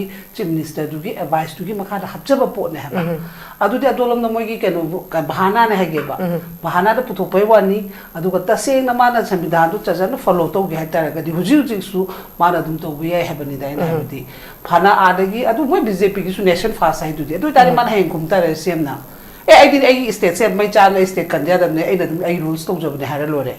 magi chief minister du gi advice du gi makha da hapchaba pot ne ha adu de adolam na moi gi kenu bahana ne ha ge ba bahana da puthok pai wani adu ka taseng na mana samvidhan du chajan follow to ge ha tar ga di huji su mana dum to bi ha bani dai na di phana adagi adu moi BJP gi su nation fast hai du di adu tari man heng kum tar sem na I did a state said my child is state can gather a rules to job the Haralore.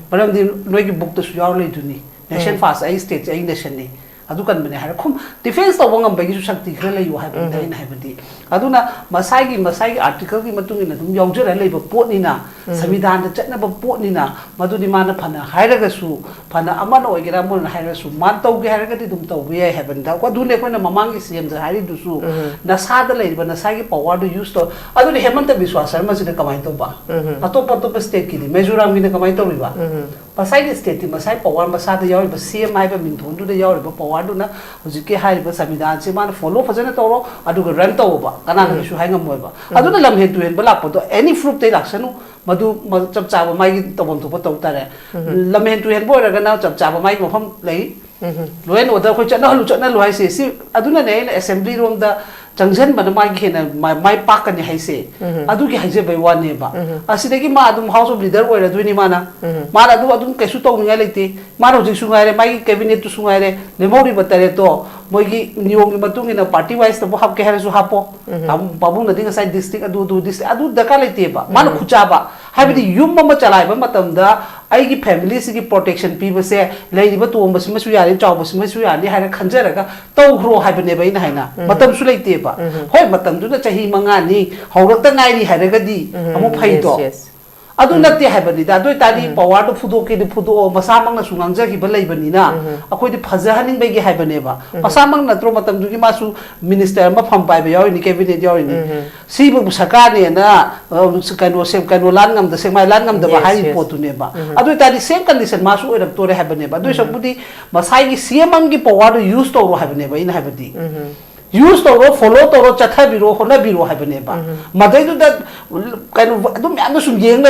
But I'm the no book to Surely to me. Nation fast, I state a nation. Adukan Benharacum, defense of one by Shakti you have in heaven. Aduna Masagi article in Matun, Yonja and Labor Portnina, Samidan, the Technical Portnina, Madudimana Pana, Hiragasu, Pana Amano, Geramon, Hirasu, Manto Garagatum to we haven't. What do they when a Mamang is the Harry do so? Nasada lady, but Nasagi power to use to other the Hemanta Biswas, I must in the Kamatoba. A top state killing, measure in the Kamato River. Beside state, Masai power, Masada Yor, but CMI have been told to the Yor power. Aduna hujike haiba samvidhan se man follow fazana toro aduga run tawba kana su hainga moiba aduna lam he tuhen bala poto any fruit te laksanu madu chap chaba mai tawam thopa taw tare lam he tuhen boy raga na chap chaba mai mafam lei loen order khoi chana lu hai se si aduna ne assembly room da Junction, but my kin, my park and Haise. I do get by one neighbor. I see the Madam House of Leader or a Dwinimana. Mara do Adun Kesuto reality. Maro Sungare, my cabinet to Sungare, the Mori Batareto, Mogi, New Matung in a party wise, the Bohab Kehasu Hapo, Babuna thing aside this thing, I do this, I do the Kaliteba, Manu Kuchaba, have the Yumma Chalaiba Matamda. I give families protection. People say, Lady Batu, Masimus, we are in job, Masimus, we are a Kanjaraga, don't grow hibernate in Hina, Matam Sulatiba. Why Matam do the Chahimangani, how the Nani had a gadi, Amopaito. I do not have it. I do tadi power to Fudoki, the Pudo, Masamang, Sunganjaki, Balabanina, according to Pazahaning Begi Habaneva. Pasamang, Natromatam Dugimasu, Minister Mapam by the cabinet Yorini. Sibu Sakani and Sukano, same Kanulangam, the same Langam, the Bahai Potuneba. I do tadi same condition, Masu, and Tore Habaneba. Do somebody Masai, Siamangi power used to Habaneva in Habati. Use the road, follow the road, Chatabiro, Honabiro, Habaneba. Mother do that kind of Anderson Yang,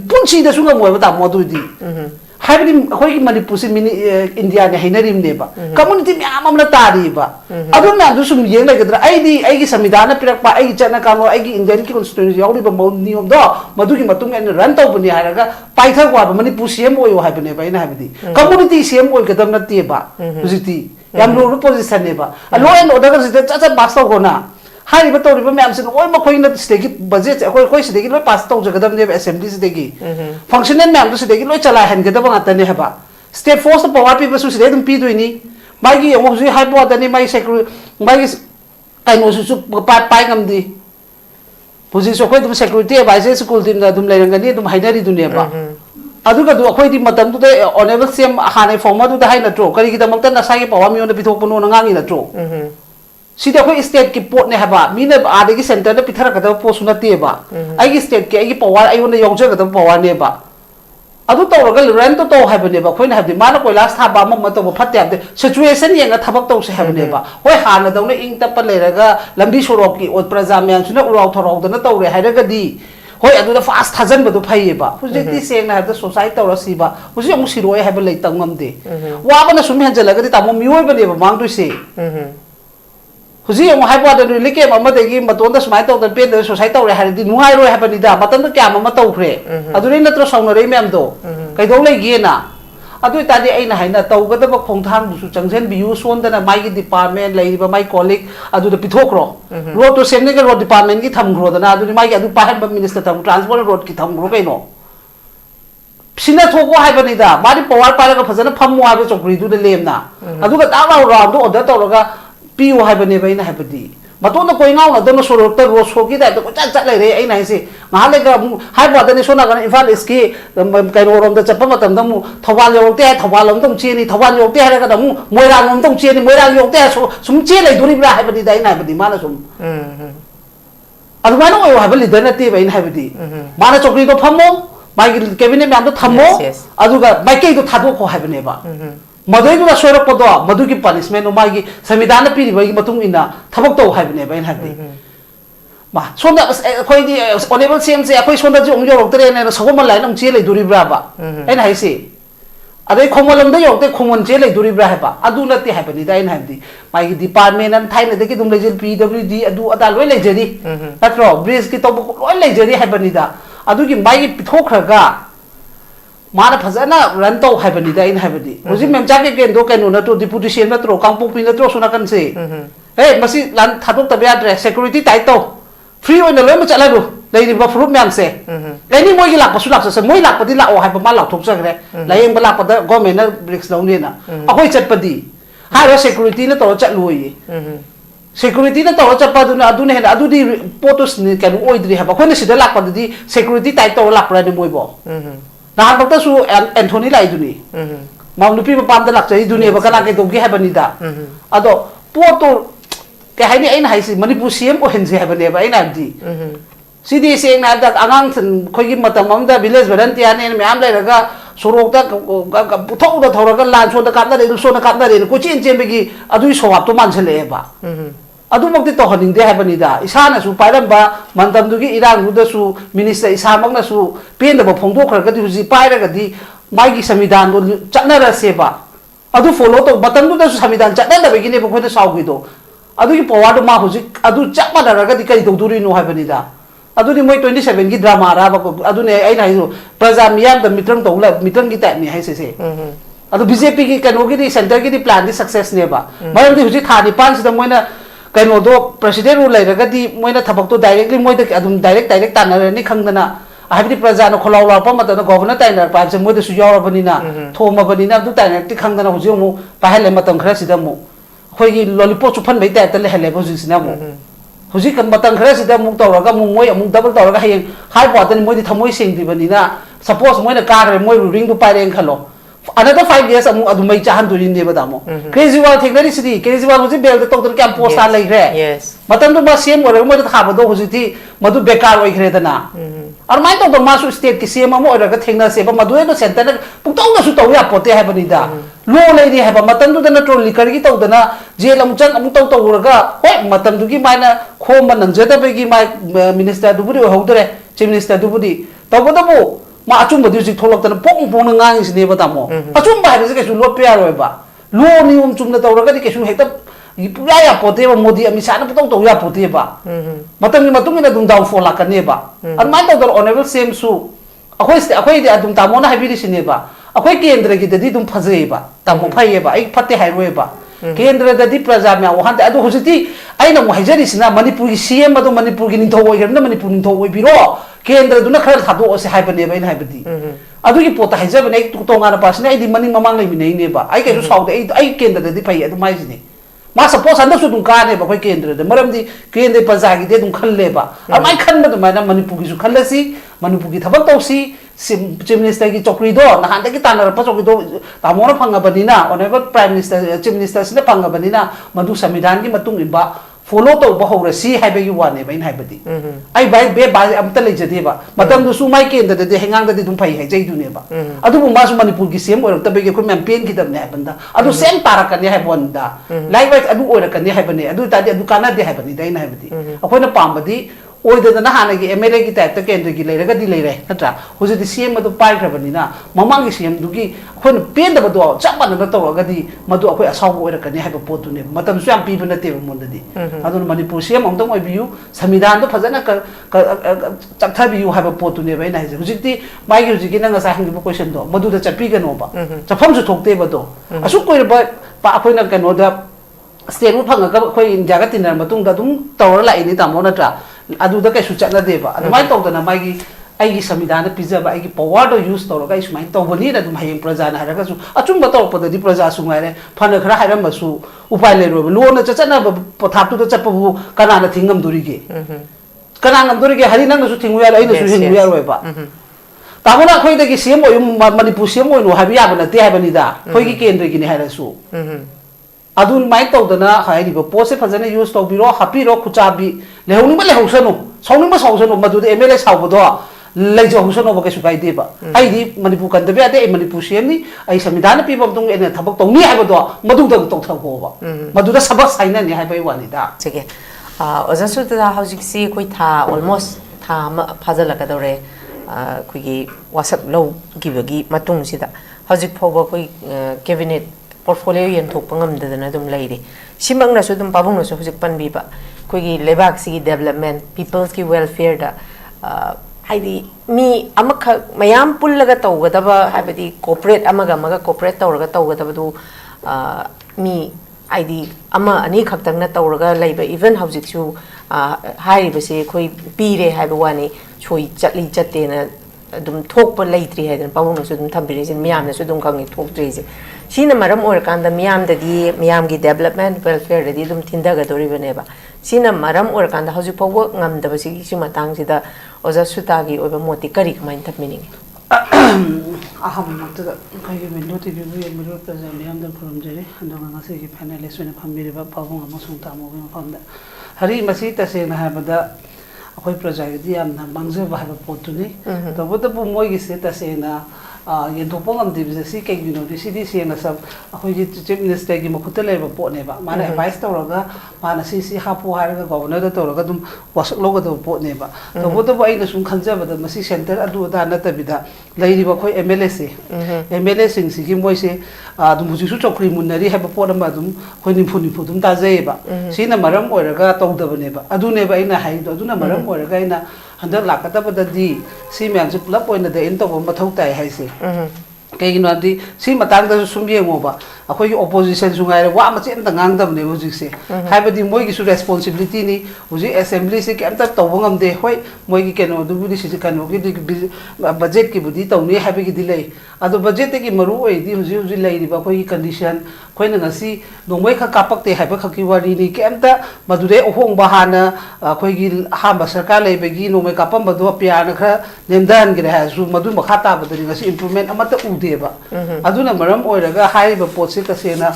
Punchi the Sunga, without Modudi. Having Hoi Manipur India, Hinerim neighbor. Community Amamlatariba. I don't know, do some Yang like the ID, Samidana, Pirapa, Janakano, Indian constituency, only the Monium Dog, Maduki Matung and Ranto Buniaraga, Paita, Manipur CMO, you have never in Habiti. Community CMO, Kadamna Tiba, Usiti. Yam no position neighbor. A law and order is a master gona. Harry but told me, I'm saying, all my coin that sticky budget, a question they give past to the assemblies they give. Functioning members they give no chala and get about the nehaba. State force the power people who say them P20. Maggie, and was high more than my secretary. Maggie's I was super pine the position of the secretary by the school team that Dumlay to Haidari to neighbor. Aduga do akwai di matam tu de honorable sem hane forma tu dahai na tro kari kita maktan na sai pawa mi ona pithok puno ngangi na tro sida akwai state ki port ne haba mi ne ade ki center na pithara kada po suna te ba ai ki state ki ai ki power ai ona yongja kada power ne ba adu to rogal ran to haba ne ba khoi na habdi mana koi last haba ma to phat ya de situation yang thabak to se haba ne ba hoi hana dawna ing ta pa leraga lambi sorok ki ot praja myam suna urau thorau da na to re hairaga di Hoi adu the fast hazan badu phaiba hujiti seng na the society rasiba huji amu siroi haba lei tangam de wa bana sumi hanjalaga di tamo mioi bane ba mang du se huji amu haba da like mama de gi maton da smai to da pen da society re hari di nuai roi haba ni da matan da kya mama to khre adu ni natro sauna re mem do kai do lei gi na adu ta di aina haina to ga da ba khongthang du su changjen biu son da na mai gi department lei ba mai colleague adu da pithokro road to semne ga road department gi thamgro da na adu ni mai gi adu pahan ba minister tham transport road ki thamgro kai no sina thoko hai ba ni da mari power pa ga phajana phammo ha ba chokri du da lem na adu ga ta ra round do order to ga piu hai ba ni ba ina hai ba di maton na koi ngau na do no sorok ta ro so ki da to cha cha lai re ai nai se ma le ga hai ba da ni sona ga infal iski kai ro rom da chapa matam da mu thawal yo te thawal lom tong chi ni thawal yo te ha ga da mu moirang lom tong chi ni moirang yo te so sum chi lai duri bra hai ba di dai nai ba di ma na sum adu ma no yo hai ba li da na te ba in hai ba di ma na chokri do phammo mai cabinet me am do thammo adu ga mai ke do thado ko hai ba ne ba Madai tu la sorak podo, madu ki punishment o magi samidana piri bagi matung ina thabak to hai bane bain hadi. Ma sonda koi di honorable CM se koi sonda ji ongyo rok tere ne so ma lai nang che le duri bra ba. En hai se. अरे खोमलम दे योते खोमन चे ले दुरी ब्रा है बा अदु नते है बनी दाइन है दी माई डिपार्टमेंट अन थाई ने के तुम लेजल पीडब्ल्यूडी अदु अदा लोय लेजरी नत्रो ब्रिज की तो लोय लेजरी है बनी दा अदु की माई पिथोखरगा माना फजना रन तो है बनी दाइन है बनी उसी मेम जाके के दो केनो न तो डिप्टी सीएम नत्रो कांगपो पी नत्रो सुना कन से ए मसी लान थादोक तबे एड्रेस सिक्योरिटी टाइट तो फ्री ओन लोय म चलाबो लेनी फ्रूट मैम से लेनी मोई लापसु लापसे मोई लापदी लाओ है मा लाथोकजग्रे लायेंग बला पद गवर्नमेंट ब्रिक्स लौनेना अखोय चटपदी हारो सिक्योरिटी न तो चटलोई सिक्योरिटी न तो चटपदुना अदुने हेना अदुदी पोटोस नि केनु ओइद्री है अखोय सिदा लापदी सिक्योरिटी टाइट तो लापरा नि मोइबो नान बक्तसु एंथोनी लाइदुनी माउनुपी मपाम द लाक्चै दुनी बकना के दोगी है बनीदा अदो पोटो के हाइनी आइन हाइसी मणिपुर सीएम ओहेनजे है बने बा आइना दी सीधी से ना द आगांग खोगी मतम अमदा विलेज वॉलंटियर ने मैम लेरगा सोरोक दा पुथौ दा थौरगा लान सो दा कादना रे सो ना कादना रे कोचिन चेंबगी अदुई सोवाप तो मानसले बा अदुमक्ति तो हनिंदे हाबनिदा इसाना सु पाइरंबा मंतमदुगी इरांगुदसु मिनिस्टर इसामकनासु पेंदबो फोंदोखरगदि हुजि पाइरगदि माइगी संविधान दो चटनरसेबा अदु फॉलो तो मतमदुदसु संविधान चटनदबगिने बखोइना साउगिदो अदुगी पवार मा हुजि अदु चपमदरगदि करि तौदुरिनो हाबनिदा अदुनी मोय 27 की ड्रामा राबको अदुने आइना हिजो प्रजा मियाम द मित्रंग तौला मित्रंग की टाइप नि हाइसे अदु बीजेपी की कनोगी दि सेंटर की दि प्लान दि सक्सेस नेबा मरमदि हुजि थानि पान सिदा मोयना कनो दो प्रेसिडेंट रो लेरगदि मोयना थबक तो डायरेक्टली मोयद अदुम डायरेक्ट तानरनि खंगदना हाबिदि प्रजा न खोलाव लाप मतन गवर्नर ताइनर पाइप से मोयद सु यावरबनिना थोमबनिना अदु डायरेक्टली खंगदना हुजि मु पाहले मतम खरा सिदा मु खोगी लॉलीपॉप चुफन बै टाइप तले हेले हुजि सिना मु हुजि कम मतम खरा सिदा मु तौरगा मु मोय अमु डबल तौरगा हयें हाई बॉटन मोयदि थमोय सेंदिबनिना सपोज मोयना कागरे मोय रिंग दु पाइरें खलो another 5 years amu adu mai chahan durin ne badamo Kejriwal थेगनरी सिटी केजरीवाल हुजि बेल तो तो क्या पोस्ट आ लैरे मतम तो सीएम ओरे मोद थाबो दो हुजि थी मधु बेकार ओइखरे दना और माइ तो मासु स्टेट की सीएम अमो ओरगा थेगना से मधु तो सेंटर पुतौ न सु तो या पोते है बनिदा लो लेदी है मतम तो न ट्रोल लिकर की तो दना जेल अमु चंग अमु तो ओरगा होय मतम दुगी माइना खोम नंजदा बेगी माइ मिनिस्टर दुबुरी होदरे चीफ मिनिस्टर दुबुरी तबदबो मा अचुम बदि थोलक्तन पोंग पोंग ngang सिने बतामो अचुम बाय बजे केसु लोप पेया रोयबा लो नियम चुमना तौरगदि केसु हेक्ता पुरा या पोते मोदी अमि साना पुतौ तो या पोते बा मतमनि मतुंगिना दुम डाउन फॉल लाकने बा अनमाइ तो ऑनरेबल सेम सु अखोइ अदुम तामोना हाबिरि सिने बा अखोइ केंद्र की ददि दुम फजे बा तामो फये बा एक फते हाइ रोय बा केंद्र ददि प्रजा में वहां अदु हुजिति आइना मु हाइजरिसिना मणिपुर की सीएम अदु मणिपुर की निथौ ओइगरना मणिपुर निथौ ओइबिरो केंद्र दुना खर थादो से हाइबने बइन हाइबदी अदुगी पोता हाइजबने एक तोंगाना पासने आइदि मनिंग ममांग लेमिनै नेबा आई केसु साउदे आई केंद्र ददि फै अदु माइजिने मा सपोज अंदसु दुम काने बा कोइ केंद्र दे मरमदि केंद्र प्रजा की दे दुम खल्लेबा अमाइ खन्ब दुमाइना मणिपुर की सु खल्लसी मणिपुर की थबक तौसी चीफ मिनिस्टर की चौकरी दो नहान की तानर चौकरी दो तामोना फंगबनिना honourable prime minister chief minister से फंगबनिना मधु संविधान की मतुंग इबा फॉलो तो बहुरसी हाइबगी वाने बइन हाइबदी आई बाय बे बाय अमत लेजदेबा मतम दुसु माइ केंद्र दे हेंगांग दे दुम फै हाइजै दुनेबा अदुबु मासु मणिपुर की सेम ओरक्तबेगे खु मैम की दबने हाइबंदा अदु सेम तारकने हाइबोंदा लाइक वाइज अदु ओरकने हाइबने अदु तादि अदु काना दे हाइबनी दैन हाइबदी अखोइना पामबदी ओइदना हानगी एमएलए की टाइप केंद्र की लेरगदि लेरे नत्रा हुजि सीएम अदु पाइख्रबनिना ममांगी सीएम दुगी अखोइन पेंदबदो चपन तौरगदि मदु अखोइ असाउ ओरकने हाइब पोतुने मतम सु याम पीब नते मोंददि अदु मणिपुर सीएम अमदम ओइबियु संविधान दो फजना चथबियु हाइब पोतुने बैना हाइजे हुजिति माइगी हुजिगी नंगा सा हंगिबो क्वेश्चन दो मदु द चपीगनोबा चफम सु थोकते बदो असु कोइरबा पा अखोइना कनोदा स्टेट मु फंगा अखोइ इंडिया गा तिनर मतुंग दुम तौर लाइनि तामो नत्रा अदुदा कैसु चटनदेबा अदुमाइ तौदना माइगी आइगी संविधान पिजबा आइगी पावर दो यूज तौरगा इसुमाइ तौबनी द हायें प्रजा ना हरगसु अचुम तौरपदि प्रजा सुंगारे फन खरा हायरमसु उपाय लेरो लोन चचना पथातु द चपबु कनाना थिंगम दुरिगे कनांगम दुरिगे हरि नंगसु थिंगु यार आइनसु हिंगु यार ओइबा तामोना खोइदगी सीएम ओइ मणिपुर सीएम ओइनो हाबि याबना ते हाबनिदा खोइगी केंद्र गिनि हायरसु अदुन माइ तौदना हाइरिबो पोसे फजने यूज तौबिरो हापिरो खुचाबी लेहौनिबा लेहौसनो सौनिबा सौसनो मदुद एमएलए साउबदो लेजो हुसनो बके सुकाइदेबा आइदि मणिपुर कंदबे आदे मणिपुर सीएमनी आई संविधान पीबम तुंग एने थबक तौनी हाइबदो मदुद तौथगोबा मदुद सबक साइननि हाइबै वानिदा सेके ओजसुदा हौजिकसी कोइ था ऑलमोस्ट था फाजलकदौरे कोइगी वासप लो गिबगी मतुंग सिदा hojik phoba koi cabinet portfolio yen thokpa ngamdadana dum leiri simangna su dum pabung su hojik panbi ba koi gi lebak si development people's ki welfare da haidi mi amakha mayam pullaga tawgadaba habadi corporate amaga corporate tawraga tawgadaba du mi haidi ama ani khaktangna tawraga leiba even hojik su hai base koi pire haiba wani choi chatli chatte na dum thokpa leitri haiden pabung su dum thambiri jin miyam na su dum kangi thokdri je sina maram or kanda miyam da di miyam gi development welfare da di dum tindaga dori bane ba sina maram or kanda hojik pawwa ngamda basi si matang sida oja sutagi oba moti kari kamain thap meaning aham mata kai gi newtv vi miro present miyam da from jeri andong ngase gi panelist wena phamiri ba pabung amasung tamo gi famda hari masi ta se na ha bada akoi project di amna mangje ba ha potuni to boda bu moi gi se ta se na yen thopong am divise si ke gi no di si di se na sab akoi gi chief minister gi makhuta leba po ne ba mana advice tawraga mana si ha pu ha ga governor da tawraga dum wasak loga do po ne ba to boda bu ai na sum khanja ba da masi center adu da na ta bida leiri ba khoi mla se mla sing si gi moi se dum huji su chokri munari ha ba po ma dum khoi ni phu dum ta jai ba si na maram oiraga taw da ba ne ba adu ne ba ina hai do adu na maram oiraga ina handak lakata ba da di si myam ju pulap oina da in to ba mathau tai hai se kai gi no di si matang da sum ye ngo ba akoi opposition su ngai wa ma chen da ngang da ne huji se hai ba di moi gi su responsibility ni huji assembly se kem ta to ngam de hoi moi gi keno du bi si kano gi budget ki budi to ni hai ba gi di lei adu budget ki maru oi di huji lei ri ba koi condition koi na ngasi nongmai kha kapak te hai ba khaki wari ni kem ta madure ohong ba hana koi gi ha ba sarkar lei ba gi nongmai kapam ba do pya na kha nemdan gi ha su madu ma khata ba di ngasi improvement amata udeba aduna maram oiraga hai ba pot se ka se na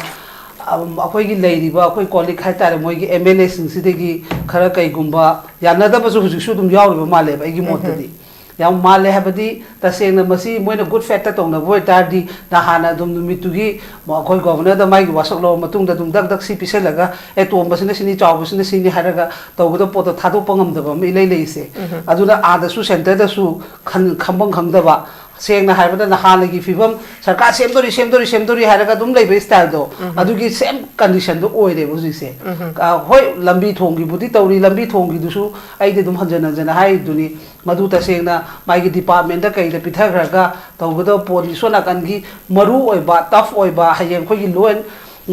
akoi gi leiri ba akoi colleague hai tare moi gi mla sing si de gi khara kai gumba yana da ba su huju su dum yaw ba male ba gi mot di yam male ha badi ta se na masi moi na good factor tong na voi tar di na hana dum mi tu gi ma akoi governor da mai gi wasak lo matung da dum dak si piselaga e to ba sina sini chaw ba sina sini haraga to go da pot ta thadu pangam da ba mi lei se aduna a da su center da su khambang khang da ba seng na haibada na halagi fibam sarkar semdori haraga dum lei style do adugi same condition do oire buji se hoi lambi thongi budi tawri lambi thongi dusu ai de dum hanjana jana hai duni madu ta seng na mai gi department da kai da pithagraga tawgodo poli sona kan gi maru oi ba tough oi ba hayeng khoi gi loan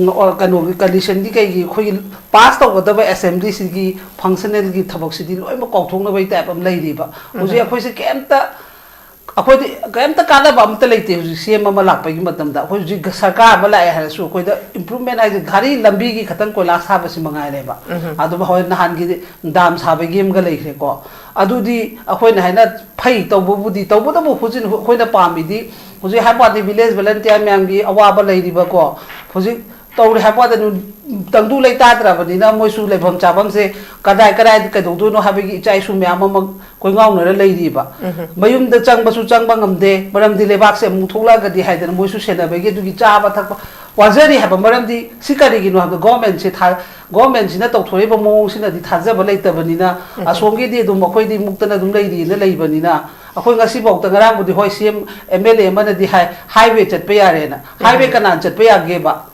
or kano condition di kai gi khoi pass tawgodo ba assembly si gi functional gi thabak si di loi ma kawthong na bai type am lei ri ba uji akhoi se kemta akoi kaimta kana ba amta leite huji sem ma lak pa gi matam da khoi ji sarkar ba lai ha su khoi da improvement ai gari lambi gi khatan ko la sa ba si mangai le ba adu ba hoi nahan gi dam sa ba gem ga leikre ko adu di akoi na haina phai to bu di to bu da bu hujin khoi na pa mi di huji ha ba di village volunteer myam gi awa ba lei ri ba ko huji to ha ba da tangdu lei ta tra ba ni na moi su le pham cha bam se kadai ka do no ha bi gi chai su myam ma koi ngau na lei ri ba mayum da chang ba su chang ba ngam de maram di lebak se mu thola ga di haidan moi su sena ba ge du gi cha ba thak ba wajari ha ba maram di sikari gi no ha government se tha government sina to thoi ba mo sina di thaja ba lei ta ba ni na asong gi di du ma khoi di mukta na dum lei ri na lei ba ni na akoi ngasi bok ta ngarang bu di hoi sim mla ma na di highway chat pe ya re na highway kanan chat pe ya ge ba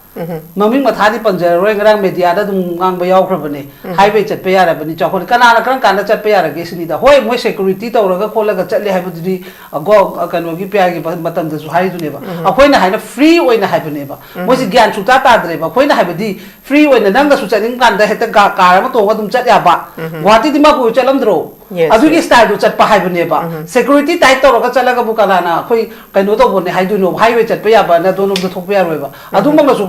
maming mathani panjar roi ngarang media da dum ngang ba yaw khrabane highway chat pe yara bani chakol kana na kran kana chat pe yara ge sini da hoi moi security to raga kholaga chatle haibu di go kanwa gi pe gi matam da su hai du ne ba akoi na haina free oina haibu ne ba moi si gyan chu ta ta dre ba khoi na haibu di free oina nang da su chaning kan da heta ga ka ma to ga dum chat ya ba gwati di ma ku chalam dro adu gi style du chat pa haibu ne ba security tai to raga chalaga bu kana na khoi kaino to bon ne hai du no highway chat pe ya ba na do no da thok pe ya roi ba adu ma su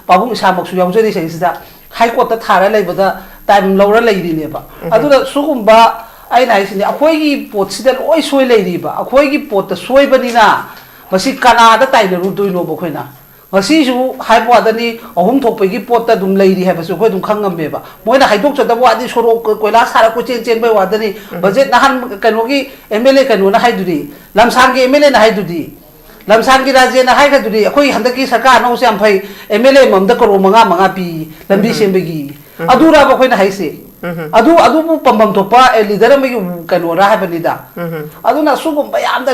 pabung samak su yaujari sei sida high court ta thara leibada time lawra leiri ne ba adura sugumba ai nai sini akoi gi pot sida loi soi leiri ba akoi gi pot ta soi bani na masi kana da tai na ru doi no ba khoina masi su hai po da ni ahum thok pe gi pot ta dum leiri ha ba su khoi dum khangam be ba moina hai dok cha da wa di soro koila sara ko chen bai wa da ni budget na han kano gi mla kano na hai duri lamsang gi mla na hai duri lamsang gi raje na hai ka duri akoi handaki sarkar no se am phai mla mam da karo manga pi lambi sem be gi adura ba khoi na hai se adu pambam thopa leader mai kanu ra ha banida adu na su gum bayam da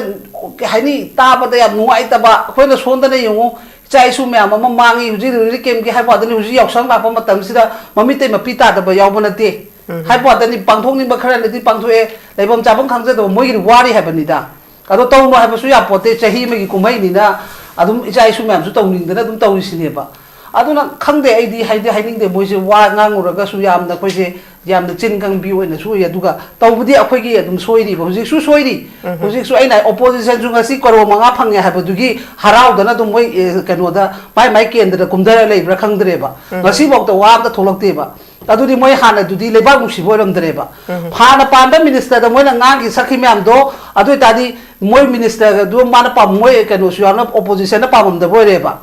haini ta ba da yam nuai ta ba khoi na son da ne yungu chai su me ama mangi huji ri kem ki ha ba da ni huji yaksang ba pa matam sida mami te mapi ta da ba yaw ba na te hai ba da ni pangthong ni ba khara ni pangthoe leibam chabam khangja do moi ri wari ha banida adu taw no ha ba su ya pote chahi me ki kumai ni na adum chai su me am su taw ning da na dum taw si ne ba aduna khangde aidi haide haining de moise wa nganguraga su yamna khoise yamna chin kang bi oina su ya duga tawbudi akhoi gi adum soiri ba hujik su soiri hujik su aina opposition junga si karo manga phangye ha ba dugi harau dana dum moi kano da mai kendra kumdara leibra khangdre ba ngasi bok to wa da tholakte ba adudi moi hana dudi leba musi boiram dre ba phana panda minister da moi na ngang gi sakhi myam do adu tadi moi minister du mana pa moi kano su yana opposition na pamam da boire ba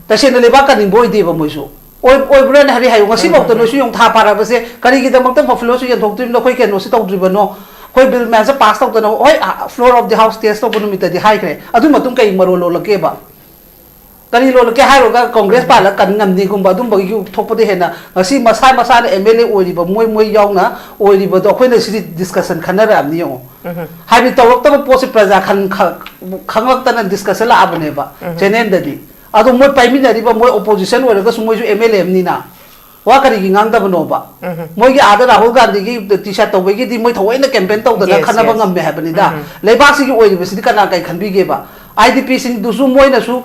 ta sen leba ka ning boi de ba moi su oi brand hari hayo ngasi bok to no su yong tha para ba se kari gi da mak ta flow su yan thok tim no khoi kano si tok driba no khoi bill man sa pass tok to no oi floor of the house test to bunu mi ta di hai kre adu matung kai maro lo la ke ba kani lo ke hai ga congress pa la kan ngam ni gum ba dum ba gi thok pa de hena ngasi masa na mla oi ba moi yaw na oi ba do khoi na si discussion khanara am ni yo hai bi tawak ta po se praja khangwak ta na discussion la abne ba chenen da di adu moi pai mi na ri ba moi opposition oi ga su moi ju mla ni na wa kari gi ngang da bano ba moi gi ada rahul gandhi gi tisha to gi di moi thoi na campaign to da khana ba ngam me ha bani da leibak si gi oi bi si kana kai khan bi ge ba idp sing du su moi na su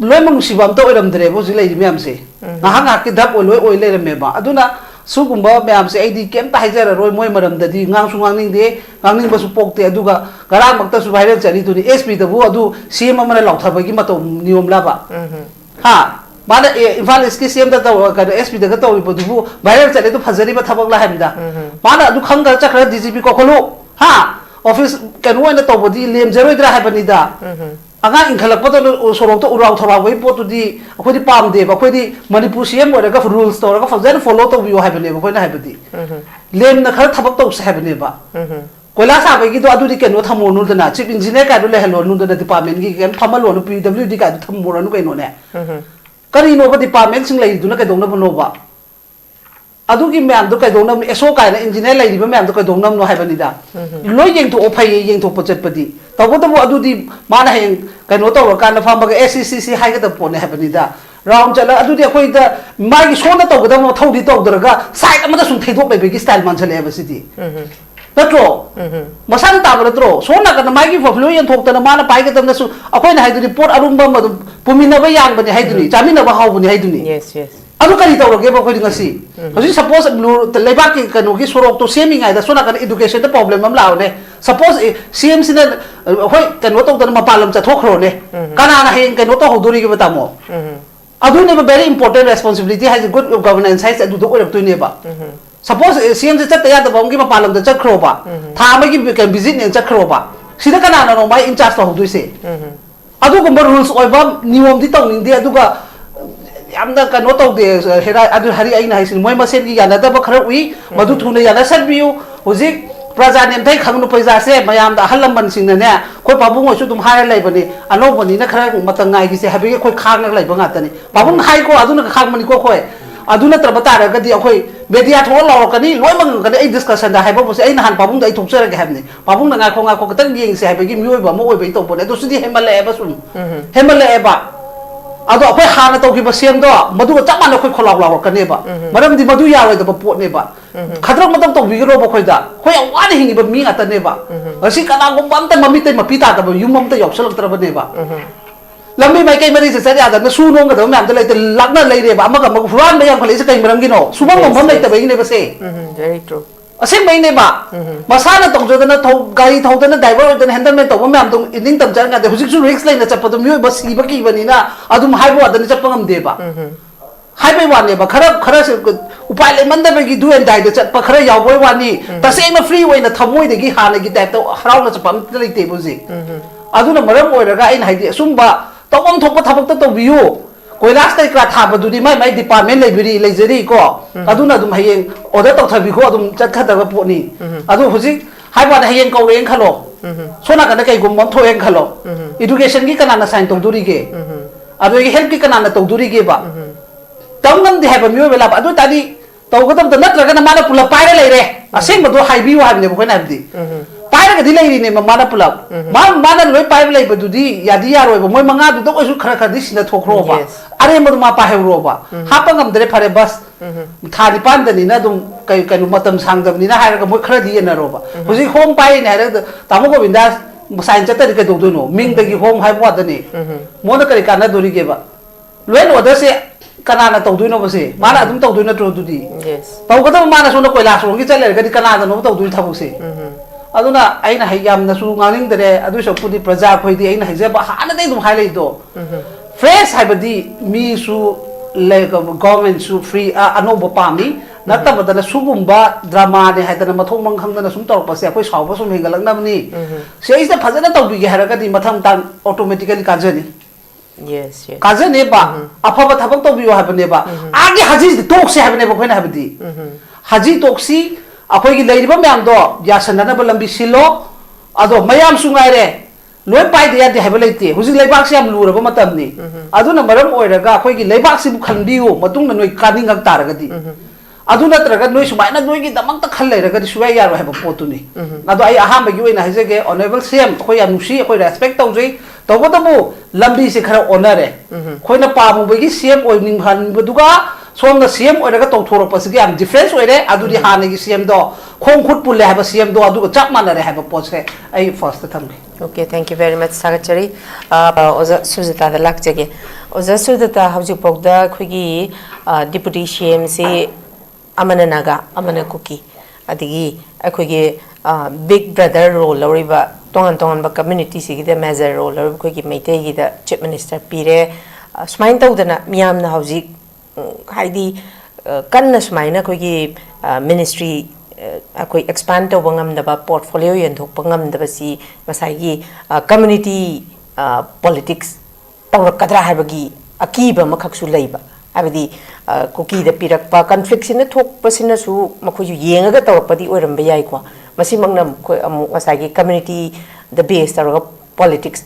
loi mang sibam to oiram dre bo zilai myam se na hanga ki dap loi oi le me ba aduna su gumba myam se id kem ta haijara roi moi maram da di ngang su ngang ning de ngang ning ba su pokte aduga garang makta su viral chari tu ni sp da bu adu cm amana law thaba gi mato niom la ba ha mana infal ski cm da ka sp da ka to ri bu viral chari tu phajari ba thabak la ham da mana adu khang ga chakra dgp ko kholu ha office kanwa na to bodi lem jeroi dra ha bani da anga ingkhalak pa to sorok to urau thora wei po to di akhoi di pam de ba akhoi di manipur cm ora ka rules to ora ka fazan follow to bi ha bane ba khoi na ha badi lem na khar thabak to sa bane ba koila sa ba gi do adu di keno thamo nu dana chief engineer ka do le hello nu dana department gi kem thamalo nu pwd ka do thamo ra nu kai no ne kari no ba department sing lai du na ka dong na no ba adu gi myam do kai dong na eso kai na engineer lai di ba myam do kai dong nam no ha bani da loi yeng to ophai yeng to pochet padi tawko to adu di mana heng kano to kan na fam ba scc hai ga da pone ha bani da round chala adu di khoi da mai gi sona to ga da mo thodi to dra ga side ama da sum thei thok le be gi style man chale ba sidi natro masan ta ba natro sona ka na mai gi flo yen thok ta na mana pai ga tam na su akhoi na hai du report arum ba ma pumina ba yang ba ni hai du ni chamina ba hau ba ni hai du ni yes adu kari tawro ge ba khoi ngasi hoji suppose lebak ki kanu gi sorok to semi ngai da sona ka education da problem am lao ne suppose cm sina hoi kanu to da ma palam cha thokro ne kana na hen kanu to hoduri gi batamo adu ne very important responsibility has good governance has adu to orap to ne ba suppose cm se chat ya da bom gi ma palam da chakro ba tha ma gi kan visit ne chakro ba sida kana na no mai in charge to hodui se adu ko rules oi ba niom di tong ning de adu ga amna kano to de hera adu hari aina haisin moi masen gi yana da ba khara ui madu thune yana sarbiu hojik praja nem thai khangnu paisa se mayam da halam ban sing na ne khoi babung osu dum hai lai bani ano bani na khara matang ngai gi se habi khoi khang na lai ba ngata ni babung hai ko adu na khang mani ko khoi adu na tra bata ra ga di khoi media tho law ka ni loi mang ka ni discussion da hai ba se ai na han babung da ai thok sera ga ham ni babung na ngai ko ka tang yeng se hai ba gi myoi ba mo oi ba to bon adu sidi hemale ba sum hemale ba ado akhoi hana to ki ba sem do madu ga chama na khoi kholaw law ka ne ba maram di madu ya roi da ba pot ne ba khadrak matam to bi ro ba khoi da khoi awani hingi ba mi ata ne ba asi kana gum bam ta mami te mapita da ba yumam ta yok salak tra ba ne ba lambi mai kai mari se sa ya da na su no ga da mam da lai te lakna lai re ba amaga mag furan ba yang khali se kai maram gi no subang mom lai ta ba ne ba se very true asing mai ne ba masana tong jo da na tho gari tho da na driver da handle me to ba mam tong ining tam jar ga de hujik su risk lai na chap pa to mi ba si ba ki ba ni na adum hai bo da ni chap ngam de ba hai bai wan ne ba khara se upai le man da ba gi du en dai da chat pa khara yaw boi wan ni ta se ma free way na thamoi de gi ha na gi type to harau na chap pam lai te bu ji aduna maram oi ra ga in hai di sum ba tawam thok pa thabak ta to biu koilas tai kra tha ba du di mai department lai biri lai jeri ko aduna dum hayeng order to thabi ko adum chat kha da ba po ni adu hujik hai ba hayeng ko reng khalo sona ka na kai gum mom thoeng khalo education gi kana na sign tong duri ge adu gi help gi kana na tong duri ge ba tawngam di hai ba mi wela ba adu tadi ꯇꯧꯒꯗꯕꯗ ꯅꯠꯇ꯭ꯔꯒꯅ ꯃꯥꯅ ꯄꯨꯂꯞ ꯄꯥꯏꯔ ꯂꯩꯔꯦ ꯑꯁꯦꯡꯕꯗꯣ ꯍꯥꯏꯕꯤꯌꯨ ꯍꯥꯏꯕꯅꯦꯕ ꯑꯩꯈꯣꯏꯅ ꯍꯥꯏꯕꯗꯤ ꯄꯥꯏꯔꯒꯗꯤ ꯂꯩꯔꯤꯅꯦ ꯃꯥꯅ ꯄꯨꯂꯞ ꯃꯥꯅ ꯂꯣꯏ ꯄꯥꯏꯕ ꯂꯩꯕꯗꯨꯗꯤ ꯌꯥꯗꯤ ꯌꯥꯔꯣꯏꯕ ꯃꯣꯏ ꯃꯉꯥꯗꯨꯗ ꯑꯣꯏꯁꯨ ꯈꯔ ꯈꯔꯗꯤ ꯁꯤꯅ ꯊꯣꯛꯈ꯭ꯔꯣꯕ ꯑꯔꯦꯝꯕꯗꯨ ꯃꯥ ꯄꯥꯏꯍꯧꯔꯣꯕ ꯍꯥꯞꯄ ꯉꯝꯗ꯭ꯔꯦ ꯐꯔꯦ ꯕꯁ ꯊꯥ ꯅꯤꯄꯥꯟꯗꯅꯤꯅ ꯑꯗꯨꯝ ꯀꯩꯅꯣ ꯃꯇꯝ ꯁꯥꯡꯗꯕꯅꯤꯅ ꯍꯥꯏꯔꯒ ꯃꯣꯏ ꯈꯔꯗꯤ ꯌꯦꯟꯅꯔꯣꯕ ꯍꯧꯖꯤꯛ ꯍꯣꯝ ꯄꯥꯏꯔꯤꯅꯦ ꯍꯥꯏꯔꯒ ꯇꯥꯃꯣ ꯒꯣꯕꯤꯟꯗꯥꯁ ꯁꯥꯏꯟ ꯆꯠꯇ꯭ꯔꯗꯤ ꯀꯩꯗꯧꯗꯣꯏꯅꯣ ꯃꯤꯡꯗꯒꯤ ꯍꯣꯝ ꯍꯥꯏꯕ ꯋꯥꯗꯅꯤ ꯃꯣꯏꯅ ꯀꯔꯤ ꯀꯥꯟꯅꯗꯣꯔꯤꯒꯦꯕ ꯂꯣꯏꯅ ꯑꯣꯔꯗꯔꯁꯦ ꯀꯅꯥꯅ ꯇꯧꯗꯣꯏꯅꯣꯕꯁꯦ ꯃꯥꯅ ꯑꯗꯨꯝ ꯇꯧꯗꯣꯏ ꯅꯠꯇ꯭ꯔꯣ ꯑꯗꯨꯗꯤ ꯇꯧꯒꯗꯕ ꯃꯥꯅ ꯁꯣꯝꯗ ꯀꯣꯏꯂꯥꯁꯔꯣꯝꯒꯤ ꯆꯠꯂꯩꯔꯒꯗꯤ ꯀꯅꯥꯗꯅꯣꯕ ꯇꯧꯗꯣꯏ ꯊꯕꯛꯁꯦ aduna aina hayam nasu ngaling dere adu shopudi praja khoidi aina haijaba hanade dum hailai do fresh haibadi mi su like government su free anoba pami natta badana sugumba drama ne haidana mathong manghang dana sum tor pase akoi sawba sum hingalak namni seis da phajana tawbi ge haragadi matham tan automatically kajani yes yes kajane ba afaba thabak tawbi habane ba agi haji tokse habane ba khoina habdi haji toksi अखोई लेरिबा ma'am दो यासननब लंबी सिलो अदो मयाम सुंगाइरे लोय पाइदे यादे हाइबा लेते हुजि लेबाक से हम लुरबा मतमनि अदुना मरम ओइरगा अखोई लेबाक से खनबियो मतुंग नोय कानिंगक तारगदी अदु नत्रगा नोय सुमाइना नोय गी दमक त खल लेरगदी सुया यारो हाइबा पोतुनि अदो आई अहाम बगी ओइना हाइजेगे ऑनरेबल सीएम अखोई यानुसी अखोई रेस्पेक्ट तौजै तौगदबो लंबी से खरा ओनरे खोइना पामु बगी सीएम ओइनिंग हानबदुगा सोम सीएम तौथोरपसी डिफरेंस होरे हाने सीएम दो खों खुद पुले है सीएम दो चप मानरे है पोसे आई फर्स्ट थम्बे okay thank you very much सागचरी ओजा सुजता द लाक्चगे ओजा सुजता हौजिक पौदा खुगी डिप्यूटी सीएम से अमन नागा अमन कुकी अदिगी अखोगी बिग ब्रदर रोल लौरिबा तोंगन तोंगन बा कम्युनिटी सिगी मेजर रोल लौरिबा खुगी मैते गी द चीफ मिनिस्टर पीरे स्माइन तौदना मियाम ना हौजिक हाइदी कन्न सुमाइना कोई मिनिस्ट्री कोई एक्सपांड तौब ngam पोर्टफोलियो यंथोप ngam मसाई कम्युनिटी पॉलिटिक्स तौरकद्रा हाइबगी अकीब मखक्सु लैबा हाइबदी कुकी द पिरकपा कन्फ्लिक्ट सिन थोकपसिन सु मखोजु येंगा तौरपदी ओरम याइको मसिमंगना मसाई कम्युनिटी द बेस तौरग पॉलिटिक्स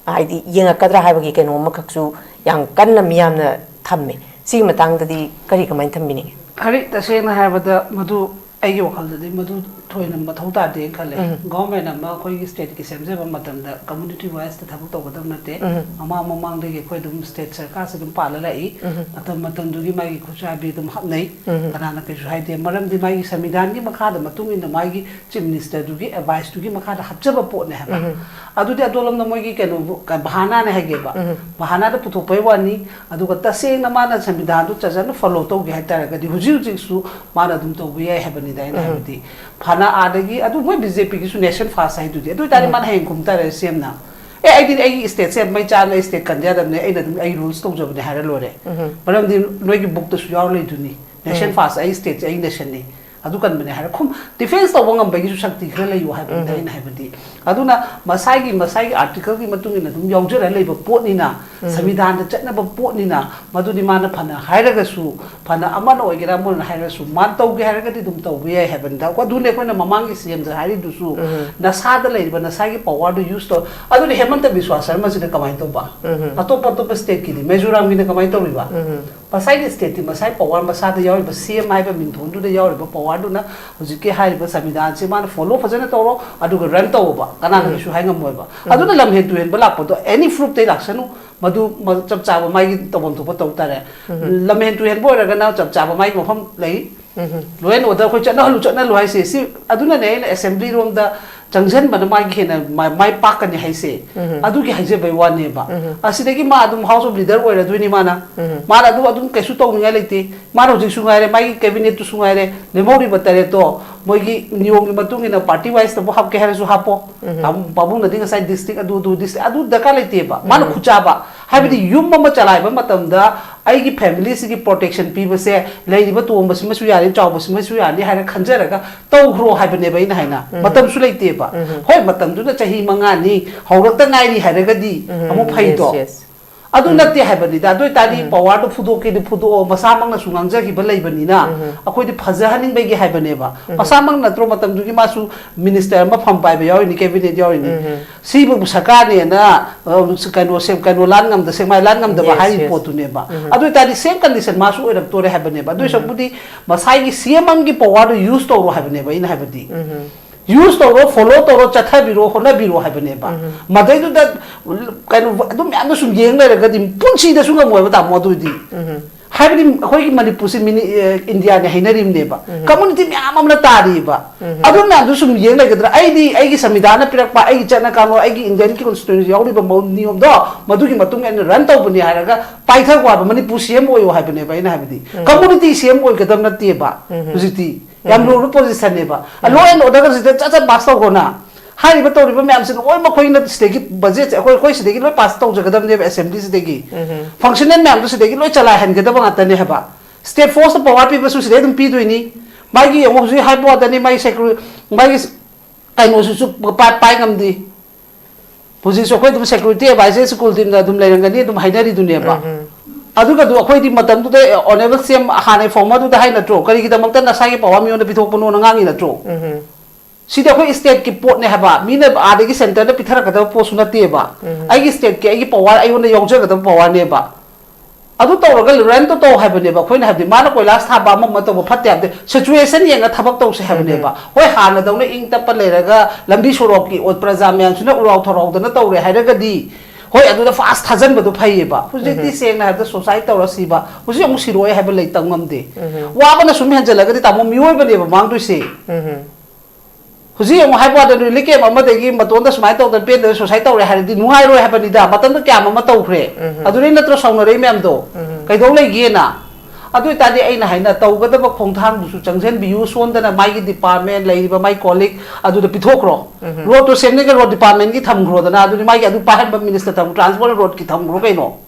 हाइदी येंगा हाइबगी केनो मखक्सु yang kanna miyamna thamme सी मतंगददी करी कमाइन थम्बिनी हरि तसेना हाबदा मधु आइयो वखलददी मधु थोइना मथौ तादे खले गवर्नमेंट अमा खोई स्टेट की सेमजेबा मतंदा कम्युनिटी वाइज त थबक तोगदम नते अमा ममांग दे खोई दुम स्टेट सरकार से दुम पाला लाई अतम मतन दुगी मागी खुचाबी दुम हपनै कनाना के हाइदे मरम दि मागी संविधान की मखा द मतुंग इन मागी चीफ मिनिस्टर दुगी एडवाइस दुगी मखा द हपजबा पोने हाबा अदुदि अदोलम न मोगी केनो बहाना ने हेगेबा बहाना द पुथोपै वानी अदुगा तसेंग न माना संविधान दु चजन फॉलो तोगे हाइतारगदि हुजि हुजि सु माना दुम तोबे याय हेबनि दाइना हेबदि फाना आदगी अदु मोय बीजेपी की सु नेशन फास हाइ दुदि अदु तारि मान हेंग कुमतारे सेमना ए आई दिन आई स्टेट से मै चाल स्टेट कंजा दने आई दम आई रूल्स तोजबने हारे लोरे मरम दि नोय की बुक तो सु याव लेदुनी नेशन फास आई स्टेट आई नेशन ने अदु कन बने हारे खुम डिफेंस तो वंगम बगी शक्ति खरे लयु हाबन दाइन हाबदि अदुना मसाई आर्टिकल की मतुंगिना दुम यावजरा लेब पोटनिना संविधान द चटनब पोटनिना मदुदि माना फना हाइरगसु फना अमन ओइगेरा मोन हाइरसु मान तौगे हाइरगदि दुम तौबे याय हाबन दा को दुने कोना ममांगी सीएम ज हाइरि दुसु नसाद लेब नसागी पावर दु यूज तो अदुनि हेमंत विश्वास शर्मा सिने कमाइ तोबा अतोप स्टेट की मिजोराम की कमाइ तोबिबा मसाई स्टेट की मसाई पावर मसाद याव सीएम हाइबा मिंथोन दु याव पावर दुना हुजिके हाइबा संविधान से मान फॉलो फजन तौरो अदुग रन तौबा कना नसु हाइंगम मोइबा अदुना लमहे तुहेन बला पदो एनी प्रूफ ते लाक्सनु मधु चप चाबा माई तबम तो तौ तारे लमहे तुहेन बोरगना चप चाबा माई मफम लई लोयन ओदर खो चना हलु हाइसे सी अदुना ने असेंबली रोम दा चंगजन बन माई खेना माई पाकने हाइसे अदुगी हाइजे बै वानेबा असिदगी मा अदुम हाउस ऑफ लीडर ओइरा दुनी माना माना अदुम कैसु तौनिया लेते माना होजिक सुगाइरे माई कैबिनेट तु सुगाइरे लेमौरी बतरे तो मोगी नियम की मतुंगिना पार्टी वाइज तो हाप के हरसु हापो बाबू नदी साइड डिस्ट्रिक्ट अदु डिस्ट्रिक्ट अदु दका लेतेबा माना खुचाबा हाबिदि युम म चलाइबा मतमदा आइगी फैमिली सिगी प्रोटेक्शन पीबसे लेरिबा तोंबसिमसु यारि चावबसिमसु यारि हाइना खंजरगा तौग्रो हाइबने बैना हाइना मतम सु लेतेबा होय मतम दुना चही मंगा नि हौरक्ता नाइरी हाइरगदी अमु फैदो adu natti habani da doi tadi power to fudo ke fudo masamang na sungangja ki balai bani na akoi di phajahaning begi habane ba masamang na tro matam du ki masu minister ma pham pai ba yawi ni cabinet yawi ni si bu sarkar ne na kano sem kano lan ngam da semai lan ngam da ba hai potu ne ba adu tadi same condition masu oirak tore habane ba doi sabudi masai ki cm ki power use to ro habane ba in habadi use to follow to chatha biro hona biro habane ba madai du da kanu adum yam sum yeng le ga dim punchi da sunga moi ba modu di habani khoi ki manipur si mini india ne hainarim ne ba community myam amna tari ba adum yam sum yeng le ga dra ai gi samvidhana pirak pa ai chana kanu ai gi indian ki constitution yauri ba mau niom do madu ki matung en ran to buni ha ga paitha kwa ba manipur cm oyo habane ba ina habadi community cm oy ga dam na te ba hujiti yam lo position ne ba law and order ga sita cha pass to gona hai ba to ri ba myam sin oi ma khoi na state budget khoi state ki lo pass to ja ga dam ne assembly state ki functional myam to state ki lo chala han ga da ba ta ne ha ba state force power people su state dum pi do ni mai gi mo su hai bo da ni mai security mai gi kai no su pai ngam di position khoi dum security advisor school din da dum lai rang ni dum hainari du ne ba aduga du akhoi di matam tu de honorable cm hane former du da hai na tro kari ki damak ta na sai power mi on bi thok pono na ngangi na tro sida akhoi state ki port ne ha ba mi ne ade ki center na pithara ka da po suna te ba ai ki state ki ai ki power ai on yong je ka da power ne ba adu to ga ran to ha ba ne ba khoi na ha di ma na koi last ha ba ma to ba phat ya de situation yang ga thabak to se ha ba ne ba hoi ha na dong ne ing ta pa le ra ga lambi sorok ki ot praja myam suna urau thorok da na to re ha ra ga di hoi adu da fast thajan ba du phai ba hujiti seng na da society to ra si ba huji amu siroi ha ba lai tang ngam de wa ba na sum han jala ga di ta mo mioi ba ne ba mang du se huji amu hai ba da ri like ma de gi maton da smai to da pen da society to re ha di nuai roi ha ba ni da matan da kya ma to khre adu ri na tro song na re myam do kai do lai gi na adu ta di ai na hai na to ga da ba khong thang bu su changjen bi yu son da na mai gi department lai ba mai colleague adu da pithok ro road to semne ga road department ki tham gro da na adu ni mai gi adu pa ba minister tham transport road ki tham gro kai no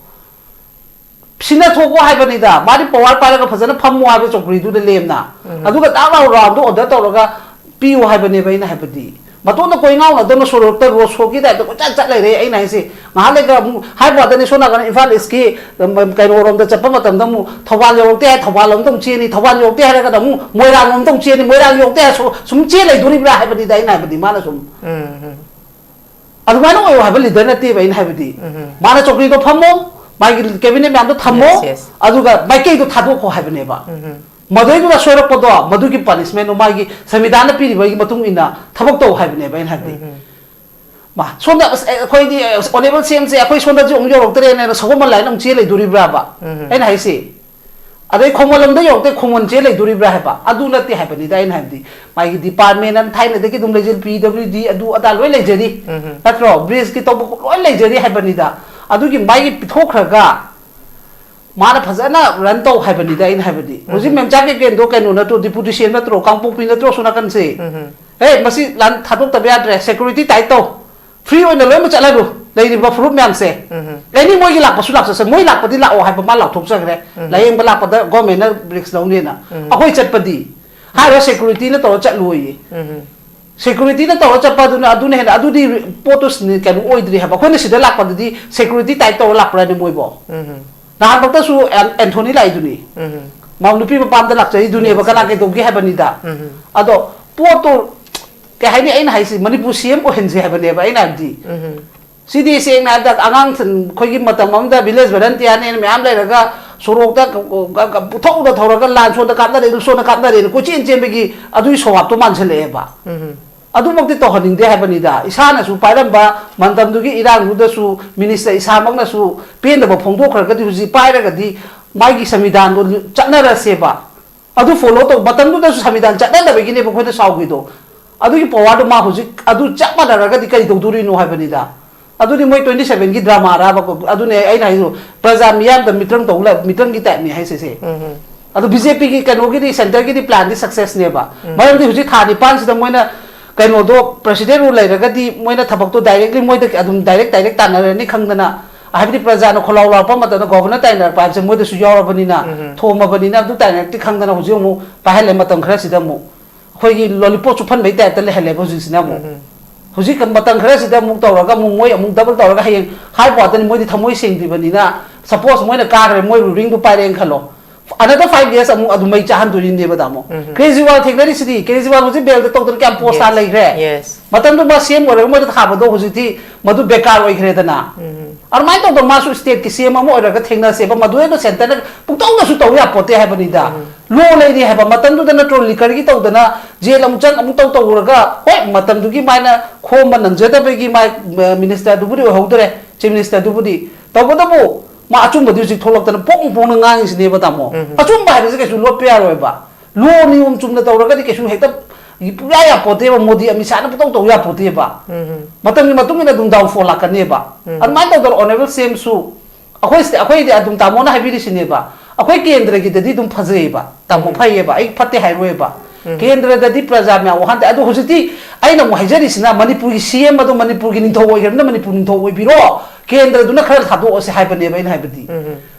sina thoko hai ba ni da mari power pa ga phajana phammo ha ba chokri du de lem na adu ga ta ga round do order to ga piu hai ba ne ba ina hai ba di maton da koi ngau na don so ta ro so ki da ko chat chat lai re ai nai se ma le ga hai ba da ni so na ga infal iski kai ro rom da chap ma tam da mu thawal yo te thawal lom tong che ni thawal yo te ha ga da mu moirang lom tong che ni moirang yo te so sum che lai duri bra hai ba di da ina ba di ma na sum adu ma no yo hai ba li da na te ba ina hai ba di ma na chokri do phammo mai gi cabinet myam do thammo adu ga mai ke do thado ko hai ba ne ba madai du sorak podo madu ki punishment no magi samvidhana piri bai matung ina thabak to hai bne bai habi ma sonda khoi di honorable cm se khoi sonda ju ong yorok tere ne sogoma lai nang che lai duri bra ba en hai se adai khomolam da yorok te khomon che lai duri bra ha ba adu lati hai bani dai na habi magi department an thai ne de ki dum lai jil pwd adu ada loi lai jeri tatro bridge ki to loi lai jeri hai bani da adu ki magi pithok ga mana phajana ran to hai bani da in hai bani hoji mem cha ke ken do ken na to deputy cm na tro kangpok pi na tro suna kan se masi lan thadok ta bya address security tai to free on the loi ma chala do lai ni ba fruit myam se lai ni moi gi lak pa su lak se moi lak pa di la o hai pa ma lak thok sa gre lai em ba lak pa da government na bricks down ni na akoi chat pa di ha ro security na to chat loi security na to chat pa du na adu ne adu di potos ni kan oi dri ha ba khoi na sida lak pa di security tai to lak pra ni moi bo na bakta su Anthony lai duni mau nupi pa pam da lak chai duni ba kana ke dong ki ha bani da ado poto ke hai ni ai na hai si manipur cm ko hen je ha bani ba ai na di sidi se na da angang than khoi gi matam am da village volunteer ne me am lai ra sorok da ga puthok da thora ga lan so da kap da re so na kap da re ko chen chen be gi adu so hap to man chale ba adu mak ti to haning de ha bani da isa na su pairam ba mantam du gi irang du da su minister isa mak na su pen da ba phong do khar ga di ji pai ra ga di mai gi samvidhan do chana ra se ba adu follow to batam du da su samvidhan chana da be gi ne ba khoi da saw gi do adu gi power do ma hu ji adu chak ma da ra ga di kai do duri no ha bani da adu ni moi 27 gi drama ra ba ko adu ne ai na hi praja miyam da mitrang to la mitrang gi ta ni hai se adu bjp gi kano gi di center gi di plan di success ne ba mai di hu ji thani pan si da moi na kaino do president ru lai ra ga di moi na thabak to directly moi da adum direct ta na ni khang da na habdi praja no kholaw la pa ma da governor tai na pa je moi da su yaw ra bani na thoma bani na du tai na ti khang da na hu ji mu pa hai le ma tam khra si da mu khoi gi lollipop chu phan bai ta ta le hele bo ji si na mu Husi kan batang khara sida muk tawraga moi amuk double tawraga hayeng hai botani moi di thamoi sengdibanina suppose moi na kar moi ring du paireng khalo another 5 years amuk adu mai chahan durin ne badamo crazy wall theknari sidi crazy wall husi bel da tawdar kam post a lai re yes matam du ma sem ora moi da khaba do husi ti madu bekar oi khre dana ar mai to ma su state ki sem amo ora ga thengna se ba madu no center na puktaw na su taw ya pote ha bani da lo lai ni ha ba matam du da na trolley kar gi taw dana jel am chang am taw taw ora ga hoi matam du gi mai na khom man nang jada be gi mai minister du buri ho dore chief minister du buri taw ba da bo ma achum ba du ji tholok tan pong pong na ngang is ne ba da mo achum ba ha se ke su lo pe aro ba lo ni um chum na taw ra ga di ke su hekta pura ya pote ba modi ami sana putaw taw ya pote ba matam ni matung ina dung downfall la kan ne ba an mai taw dor honorable same su akhoi de adum ta mo na habi ri sine ba akhoi kendra gi de di dum phajei ba ta mo phai ba ai phatte hai roi ba kendra da di praja me wa han da adu husiti ai na mo haijari sina manipur gi cm adu manipur gi nintho oi na manipur nintho oi biro kendra du na khar thado o se hai ba ne ba ina hai ba di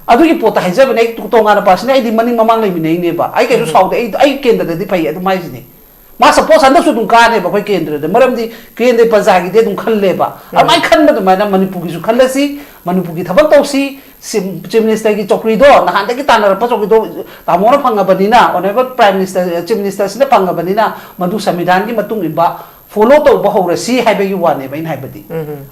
adu gi pota haija ba ne tu to ngana pas ne ai di maning mamang lai mi nei ne ba ai ke su sau de ai kendra da di phai adu mai sine ma suppose anda su dum ka ne ba khoi kendra de maram di kendra praja gi de dum khalle ba amai khan ba dum na manipur gi su khallasi manipur gi thabak tawsi chief minister ki chokri do na han ki tanar pa chokri do tamona phanga banina honorable prime minister chief minister sina phanga banina madu samvidhan ki matung iba follow to ba hore si hai ba yu wane ba in hai badi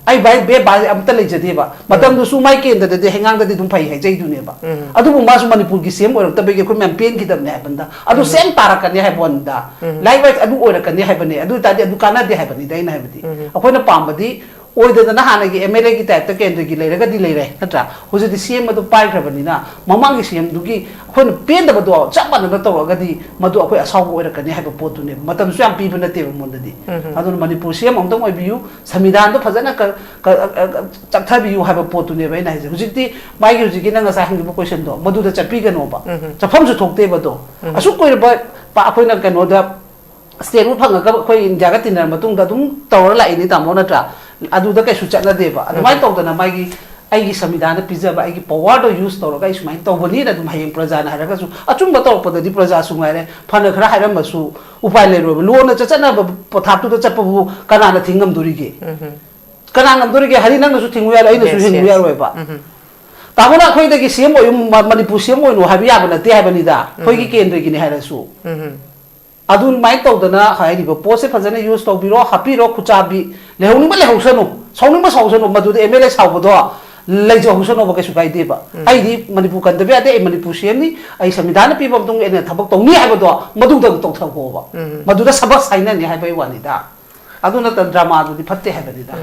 ai bai be ba am ta le jade ba matam du su mai ke nda de hengang da dum phai hai jai du ne ba adu bu ma su manipur ki sem or ta be ke ko mem pen ki dam ne banda adu sem tara kan ne hai bonda lai wai adu or kan ne hai bane adu ta de adu kana de hai bani dai na hai badi akoi na pam badi oi de na hana gi MLA ki type ta kendra gi leira ga di leira natra hoje di CM adu pai khrabani na mamang gi CM du gi khoi na pen da bado chap ban na to ga di madu akoi asaw oi ra kan ne hai ba pot tu ne matam su am pi ban na te mon da di adu manipur CM am dong oi biu samidhan do phajana ka chak tha biu hai ba pot tu ne ba na hoje di mai gi hoje gi na nga sa hang bu question do madu da chapi ga no ba chafam su thok te ba do asu koi ba pa akoi na ka no da state mu phanga ga khoi india ga tinar matung da dum tawra lai ni ta mo na tra adu da kai su chatna de ba adu mai taw da na mai gi ai gi samidhan pizza ba ai gi power do use taw ga isu mai taw bani da dum hayeng praja na haraga su achum ba taw pa da di praja su ngai re phana khara hairam ba su upai le ro lo na chachana ba pathap tu da chap bu kana na thingam duri ge kana ngam duri ge hari nang su thingu ya ai na su hingu ya ro ba ta mo na khoi da gi sem oi manipur sem oi no habi ya ba na te ha ba ni da khoi gi kendra gi ni haira su adun mai taw da na hai ri ba pose phajana use taw biro happy ro khuchabi lehong ba lehong sanu sawning ba sawsanu madu de MLA saw ba do lai jo sanu ba ke su kai de ba ai di manipur kan de ba de manipur sem ni ai samvidhan pi ba tung ene thabak taw ni hai ba do madu da taw thaw ko ba madu da sabak saina ni hai ba wani da aduna ta drama du di phatte hai ba ni da